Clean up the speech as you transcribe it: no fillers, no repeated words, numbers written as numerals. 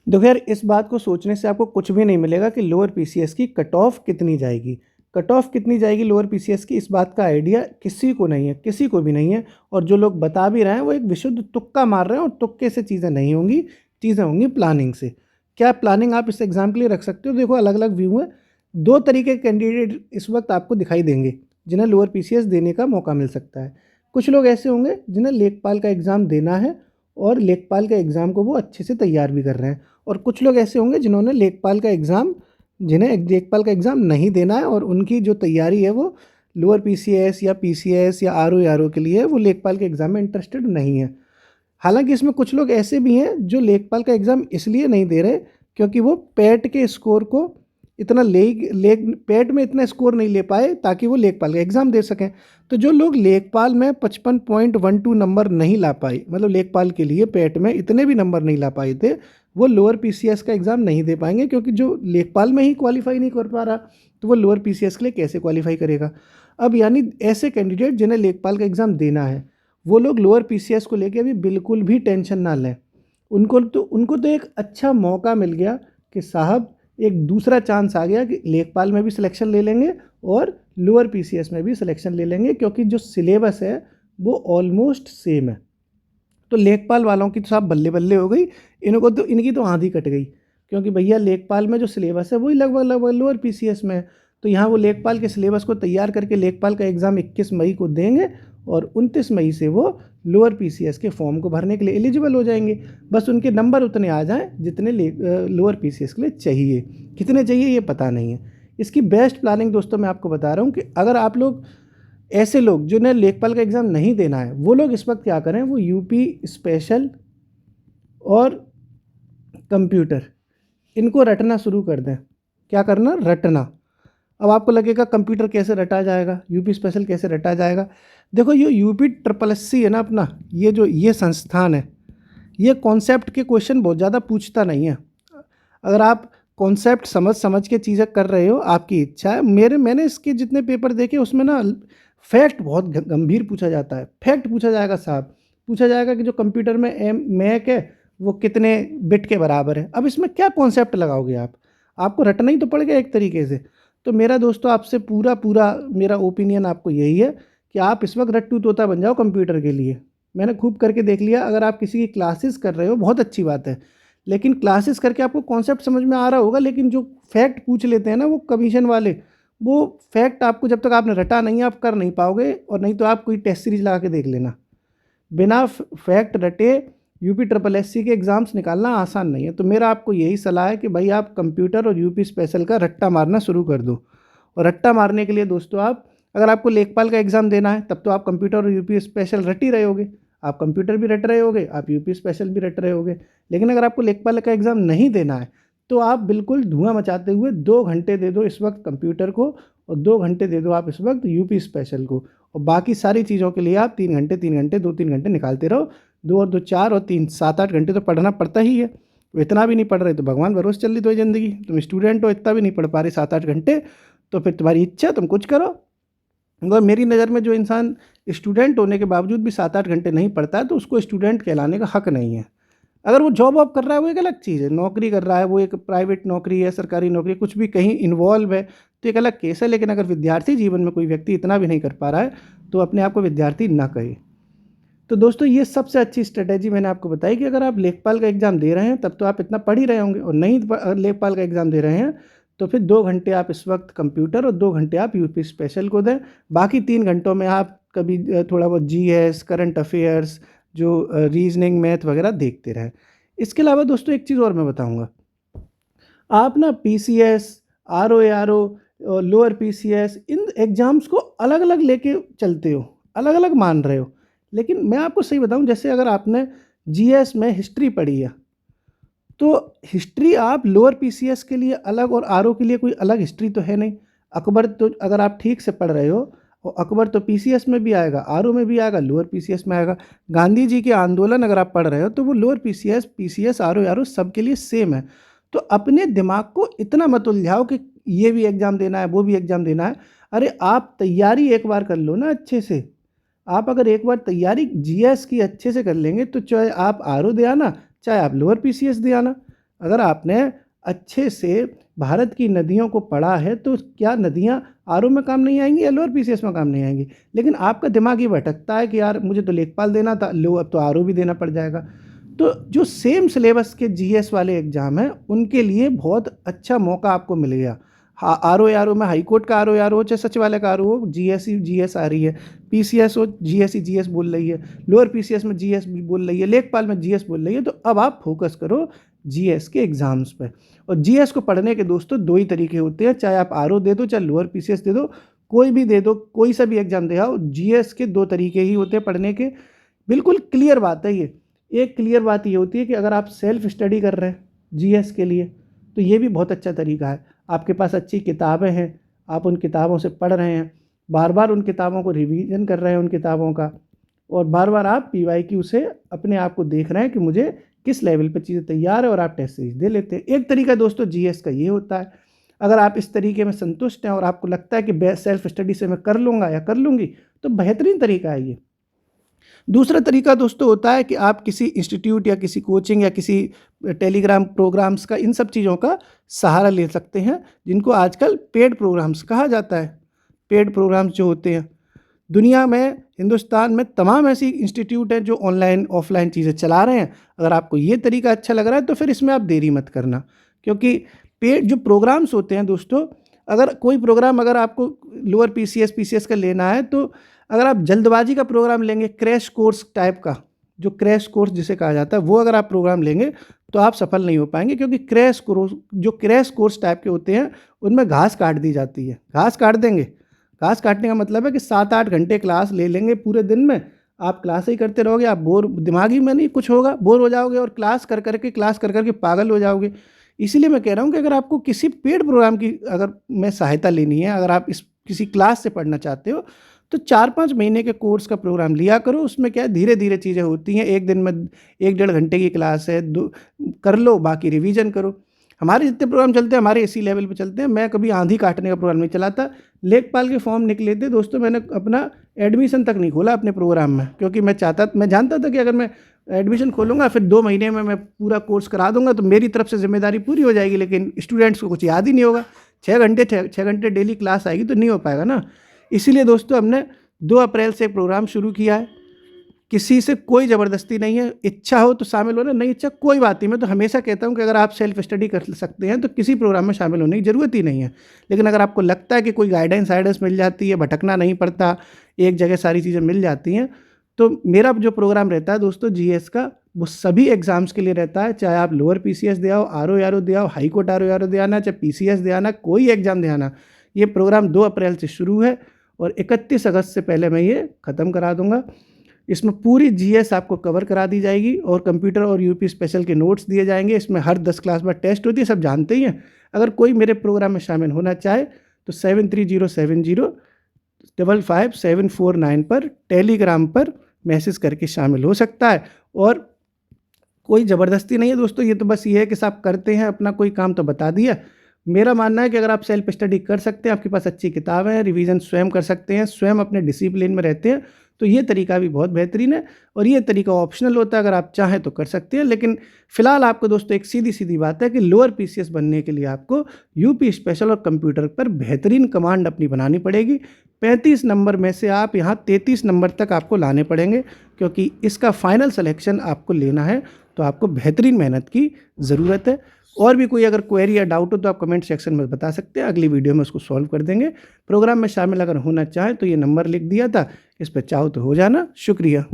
देखो यार, इस बात को सोचने से आपको कुछ भी नहीं मिलेगा कि लोअर पीसीएस की कट ऑफ कितनी जाएगी। कट ऑफ कितनी जाएगी लोअर पीसीएस की, इस बात का आइडिया किसी को नहीं है, किसी को भी नहीं है। और जो लोग बता भी रहे हैं वो एक विशुद्ध तुक्का मार रहे हैं, और तुक्के से चीज़ें नहीं होंगी, चीज़ें होंगी प्लानिंग से। क्या प्लानिंग आप इस एग्जाम के लिए रख सकते हो? देखो, अलग अलग व्यू है। दो तरीके के कैंडिडेट इस वक्त आपको दिखाई देंगे जिन्हें लोअर पीसीएस देने का मौका मिल सकता है। कुछ लोग ऐसे होंगे जिन्हें लेखपाल का एग्ज़ाम देना है, और लेखपाल के एग्ज़ाम को वो अच्छे से तैयार भी कर रहे हैं। और कुछ लोग ऐसे होंगे जिन्हें लेखपाल का एग्ज़ाम नहीं देना है, और उनकी जो तैयारी है वो लोअर पीसीएस या पीसीएस या आरओ के लिए है, वो लेखपाल के एग्ज़ाम में इंटरेस्टेड नहीं है। हालांकि इसमें कुछ लोग ऐसे भी हैं जो लेखपाल का एग्ज़ाम इसलिए नहीं दे रहे क्योंकि वो पैट के स्कोर को इतना ले पैट में इतना स्कोर नहीं ले पाए ताकि वो लेखपाल का एग्ज़ाम दे सकें। तो जो लोग लेखपाल में 55.12 नंबर नहीं ला पाए, मतलब लेखपाल के लिए पैट में इतने भी नंबर नहीं ला पाए थे, वो लोअर पीसीएस का एग्ज़ाम नहीं दे पाएंगे, क्योंकि जो लेखपाल में ही क्वालिफाई नहीं कर पा रहा तो वो लोअर पीसीएस के लिए कैसे क्वालिफाई करेगा। अब यानी ऐसे कैंडिडेट जिन्हें लेखपाल का एग्ज़ाम देना है, वो लोग लोअर पीसीएस को लेके अभी बिल्कुल भी टेंशन ना लें। उनको तो एक अच्छा मौका मिल गया कि साहब, एक दूसरा चांस आ गया कि लेखपाल में भी सिलेक्शन ले लेंगे और लोअर पीसीएस में भी सिलेक्शन ले लेंगे, क्योंकि जो सिलेबस है वो ऑलमोस्ट सेम है। तो लेखपाल वालों की तो साहब बल्ले बल्ले हो गई, इनकी तो आंधी कट गई, क्योंकि भैया लेखपाल में जो सिलेबस है वही लगभग लगभग लोअर पीसीएस में है। तो यहाँ वो लेखपाल के सिलेबस को तैयार करके लेखपाल का एग्ज़ाम 21 मई को देंगे, और 29 मई से वो लोअर पीसीएस के फॉर्म को भरने के लिए एलिजिबल हो जाएंगे। बस उनके नंबर उतने आ जाएं जितने लोअर पीसीएस के लिए चाहिए। कितने चाहिए ये पता नहीं है। इसकी बेस्ट प्लानिंग दोस्तों मैं आपको बता रहा हूँ कि अगर आप लोग, ऐसे लोग जिन्हें लेखपाल का एग्ज़ाम नहीं देना है, वो लोग इस वक्त क्या करें, वो यूपी स्पेशल और कंप्यूटर, इनको रटना शुरू कर दें। क्या करना? रटना। अब आपको लगेगा कंप्यूटर कैसे रटा जाएगा, यूपी स्पेशल कैसे रटा जाएगा। देखो, ये यूपी ट्रिपल एस सी है ना अपना, ये संस्थान है, ये कॉन्सेप्ट के क्वेश्चन बहुत ज़्यादा पूछता नहीं है। अगर आप कॉन्सेप्ट समझ समझ के चीज़ें कर रहे हो, आपकी इच्छा है। मैंने इसके जितने पेपर देखे उसमें ना फैक्ट बहुत गंभीर पूछा जाता है। फैक्ट पूछा जाएगा साहब, पूछा जाएगा कि जो कंप्यूटर में मैक है वो कितने बिट के बराबर है। अब इसमें क्या कॉन्सेप्ट लगाओगे आप? आपको रटना ही तो पड़ेगा एक तरीके से। तो मेरा दोस्तों आपसे पूरा पूरा मेरा ओपिनियन आपको यही है कि आप इस वक्त रट्टू तोता बन जाओ कंप्यूटर के लिए। मैंने खूब करके देख लिया। अगर आप किसी की क्लासेस कर रहे हो बहुत अच्छी बात है, लेकिन क्लासेस करके आपको कॉन्सेप्ट समझ में आ रहा होगा, लेकिन जो फैक्ट पूछ लेते हैं ना वो कमीशन वाले, वो फैक्ट आपको जब तक आपने रटा नहीं आप कर नहीं पाओगे। और नहीं तो आप कोई टेस्ट सीरीज लगा के देख लेना, बिना फैक्ट रटे यूपी ट्रिपल एस सी के एग्ज़ाम्स निकालना आसान नहीं है। तो मेरा आपको यही सलाह है कि भाई आप कंप्यूटर और यूपी स्पेशल का रट्टा मारना शुरू कर दो। और रट्टा मारने के लिए दोस्तों, आप अगर आपको लेखपाल का एग्ज़ाम देना है तब तो आप कंप्यूटर और यूपी स्पेशल रट ही रहे होगे, आप कंप्यूटर भी रट रहे होगे, आप यूपी स्पेशल भी रट रहे होगे। लेकिन अगर आपको लेखपाल का एग्ज़ाम नहीं देना है तो आप बिल्कुल धुआं मचाते हुए 2 घंटे दे दो इस वक्त कंप्यूटर को, और 2 घंटे दे दो आप इस वक्त यूपी स्पेशल को। और बाकी सारी चीज़ों के लिए आप 3 घंटे 3 घंटे 2-3 घंटे निकालते रहो। 2 और 2 4 और 3 7-8 घंटे तो पढ़ना पड़ता ही है। इतना भी नहीं पढ़ रहे तो भगवान भरोसे चल रही तो ज़िंदगी। तुम स्टूडेंट हो, इतना भी नहीं पढ़ पा रहे 7-8 घंटे, तो फिर तुम्हारी इच्छा, तुम कुछ करो। मगर मेरी नज़र में जो इंसान स्टूडेंट होने के बावजूद भी 7-8 घंटे नहीं पढ़ता है तो उसको स्टूडेंट कहलाने का हक नहीं है। अगर वो जॉब वॉब कर रहा है वो एक अलग चीज़ है, नौकरी कर रहा है, वो एक प्राइवेट नौकरी है, सरकारी नौकरी, कुछ भी कहीं इन्वॉल्व है तो एक अलग केस है। लेकिन अगर विद्यार्थी जीवन में कोई व्यक्ति इतना भी नहीं कर पा रहा है तो अपने आप को विद्यार्थी ना कहे। तो दोस्तों, ये सबसे अच्छी स्ट्रेटेजी मैंने आपको बताई कि अगर आप लेखपाल का एग्ज़ाम दे रहे हैं तब तो आप इतना पढ़ ही रहे होंगे, और नहीं लेखपाल का एग्ज़ाम दे रहे हैं तो फिर 2 घंटे आप इस वक्त कंप्यूटर और 2 घंटे आप यूपी स्पेशल को दें। बाकी 3 घंटों में आप कभी थोड़ा बहुत जीएस, करंट अफेयर्स, जो रीजनिंग, मैथ वगैरह देखते रहें। इसके अलावा दोस्तों एक चीज़ और मैं बताऊंगा, आप ना पीसीएस, आरओ, लोअर पीसीएस, इन एग्ज़ाम्स को अलग अलग लेके चलते हो, अलग अलग मान रहे हो। लेकिन मैं आपको सही बताऊं, जैसे अगर आपने जीएस में हिस्ट्री पढ़ी है तो हिस्ट्री आप लोअर पीसीएस के लिए अलग और आरओ के लिए कोई अलग हिस्ट्री तो है नहीं। अकबर तो अगर आप ठीक से पढ़ रहे हो, और अकबर तो पीसीएस में भी आएगा, आरओ में भी आएगा, लोअर पीसीएस में आएगा। गांधी जी के आंदोलन अगर आप पढ़ रहे हो तो वो लोअर पीसीएस, पीसीएस, आरओ सबके लिए सेम है। तो अपने दिमाग को इतना मत उलझाओ कि ये भी एग्ज़ाम देना है, वो भी एग्ज़ाम देना है। अरे आप तैयारी एक बार कर लो ना अच्छे से। आप अगर एक बार तैयारी जीएस की अच्छे से कर लेंगे तो चाहे आप आरओ दे आना, चाहे आप लोअर पीसीएस दे आना। अगर आपने अच्छे से भारत की नदियों को पढ़ा है तो क्या नदियाँ आरओ में काम नहीं आएंगी या लोअर पीसीएस में काम नहीं आएंगी? लेकिन आपका दिमाग ये भटकता है कि यार मुझे तो लेखपाल देना था, लो अब तो आरओ भी देना पड़ जाएगा। तो जो सेम सिलेबस के जीएस वाले एग्ज़ाम हैं उनके लिए बहुत अच्छा मौका आपको मिल गया। हाँ, आरओ में हाई कोर्ट का आरओ हो चाहे सचिवालय का आरओ हो, जीएसई जीएस आ रही है, पीसीएस हो जीएसई जीएस बोल रही है, लोअर पीसीएस में जीएस बोल रही है, लेखपाल में जीएस बोल रही है। तो अब आप फोकस करो जीएस के एग्ज़ाम्स पे। और जीएस को पढ़ने के दोस्तों दो ही तरीके होते हैं, चाहे आप आरओ दे दो चाहे लोअर पीसीएस दे दो, कोई भी दे दो, कोई सा भी एग्ज़ाम दे आओ, जीएस के दो तरीके ही होते हैं पढ़ने के। बिल्कुल क्लियर बात है ये। एक क्लियर बात ये होती है कि अगर आप सेल्फ स्टडी कर रहे हैं जीएस के लिए तो ये भी बहुत अच्छा तरीका है। आपके पास अच्छी किताबें हैं, आप उन किताबों से पढ़ रहे हैं, बार बार उन किताबों को रिवीजन कर रहे हैं उन किताबों का, और बार बार आप पीवाईक्यू से अपने आप को देख रहे हैं कि मुझे किस लेवल पे चीज़ें तैयार है, और आप टेस्ट सीरीज दे लेते हैं। एक तरीका दोस्तों जीएस का ये होता है। अगर आप इस तरीके में संतुष्ट हैं और आपको लगता है कि सेल्फ स्टडी से मैं कर लूँगा या कर लूँगी, तो बेहतरीन तरीका है ये। दूसरा तरीका दोस्तों होता है कि आप किसी इंस्टीट्यूट या किसी कोचिंग या किसी टेलीग्राम प्रोग्राम्स का, इन सब चीज़ों का सहारा ले सकते हैं, जिनको आजकल पेड प्रोग्राम्स कहा जाता है। पेड प्रोग्राम्स जो होते हैं दुनिया में, हिंदुस्तान में तमाम ऐसी इंस्टीट्यूट हैं जो ऑनलाइन ऑफलाइन चीज़ें चला रहे हैं। अगर आपको ये तरीका अच्छा लग रहा है तो फिर इसमें आप देरी मत करना, क्योंकि पेड जो प्रोग्राम्स होते हैं दोस्तों, अगर कोई प्रोग्राम अगर आपको लोअर पीसीएस का लेना है, तो अगर आप जल्दबाजी का प्रोग्राम लेंगे, क्रैश कोर्स टाइप का, जो क्रैश कोर्स जिसे कहा जाता है, वो अगर आप प्रोग्राम लेंगे तो आप सफल नहीं हो पाएंगे, क्योंकि क्रैश कोर्स टाइप के होते हैं उनमें घास काट दी जाती है। घास काट देंगे, घास काटने का मतलब है कि 7-8 घंटे क्लास ले लेंगे पूरे दिन में, आप क्लास ही करते रहोगे, आप दिमागी में नहीं कुछ होगा, बोर हो जाओगे और क्लास कर करके पागल हो जाओगे। इसीलिए मैं कह रहा हूँ कि अगर आपको किसी पेड प्रोग्राम की अगर में सहायता लेनी है, अगर आप इस किसी क्लास से पढ़ना चाहते हो, तो 4-5 महीने के कोर्स का प्रोग्राम लिया करो। उसमें क्या है, धीरे धीरे चीज़ें होती हैं। एक दिन में 1-1.5 घंटे की क्लास है, दो कर लो, बाकी रिवीजन करो। हमारे जितने प्रोग्राम चलते हैं हमारे इसी लेवल पे चलते हैं। मैं कभी आंधी काटने का प्रोग्राम नहीं चलाता। लेखपाल के फॉर्म निकले थे दोस्तों, मैंने अपना एडमिशन तक नहीं खोला अपने प्रोग्राम में, क्योंकि मैं जानता था कि अगर मैं एडमिशन खोलूँगा फिर 2 महीने में मैं पूरा कोर्स करा दूंगा तो मेरी तरफ से जिम्मेदारी पूरी हो जाएगी, लेकिन स्टूडेंट्स को कुछ याद ही नहीं होगा। 6 घंटे डेली क्लास आएगी तो नहीं हो पाएगा ना। इसीलिए दोस्तों हमने 2 अप्रैल से एक प्रोग्राम शुरू किया है। किसी से कोई ज़बरदस्ती नहीं है, इच्छा हो तो शामिल होना, नहीं इच्छा कोई बात नहीं। मैं तो हमेशा कहता हूं कि अगर आप सेल्फ स्टडी कर सकते हैं तो किसी प्रोग्राम में शामिल होने की ज़रूरत ही नहीं है। लेकिन अगर आपको लगता है कि कोई गाइडेंस मिल जाती है, भटकना नहीं पड़ता, एक जगह सारी चीज़ें मिल जाती हैं, तो मेरा जो प्रोग्राम रहता है दोस्तों जीएस का, वो सभी एग्ज़ाम्स के लिए रहता है। चाहे आप लोअर पीसीएस दे आओ, आरओ दे आओ, हाई कोर्ट आरओ दे आना, चाहे पीसीएस दे आना, कोई एग्ज़ाम दे आना। ये प्रोग्राम 2 अप्रैल से शुरू है और 31 अगस्त से पहले मैं ये ख़त्म करा दूंगा। इसमें पूरी जीएस आपको कवर करा दी जाएगी और कंप्यूटर और यूपी स्पेशल के नोट्स दिए जाएंगे। इसमें हर 10 क्लास में टेस्ट होती है, सब जानते ही हैं। अगर कोई मेरे प्रोग्राम में शामिल होना चाहे तो 7307055749 पर टेलीग्राम पर मैसेज करके शामिल हो सकता है। और कोई ज़बरदस्ती नहीं है दोस्तों, ये तो बस ये है कि साहब करते हैं अपना कोई काम तो बता दिया। मेरा मानना है कि अगर आप सेल्फ स्टडी कर सकते हैं, आपके पास अच्छी किताबें हैं, रिवीजन स्वयं कर सकते हैं, स्वयं अपने डिसिप्लिन में रहते हैं, तो ये तरीका भी बहुत बेहतरीन है। और ये तरीका ऑप्शनल होता है, अगर आप चाहें तो कर सकते हैं। लेकिन फिलहाल आपको दोस्तों एक सीधी बात है कि लोअर पीसीएस बनने के लिए आपको यूपी स्पेशल और कंप्यूटर पर बेहतरीन कमांड अपनी बनानी पड़ेगी। 35 नंबर में से आप यहाँ 33 नंबर तक आपको लाने पड़ेंगे, क्योंकि इसका फाइनल सिलेक्शन आपको लेना है। तो आपको बेहतरीन मेहनत की ज़रूरत है। और भी कोई अगर क्वेरी या डाउट हो तो आप कमेंट सेक्शन में बता सकते हैं, अगली वीडियो में उसको सॉल्व कर देंगे। प्रोग्राम में शामिल अगर होना चाहें तो ये नंबर लिख दिया था, इस पर चाहो तो हो जाना। शुक्रिया।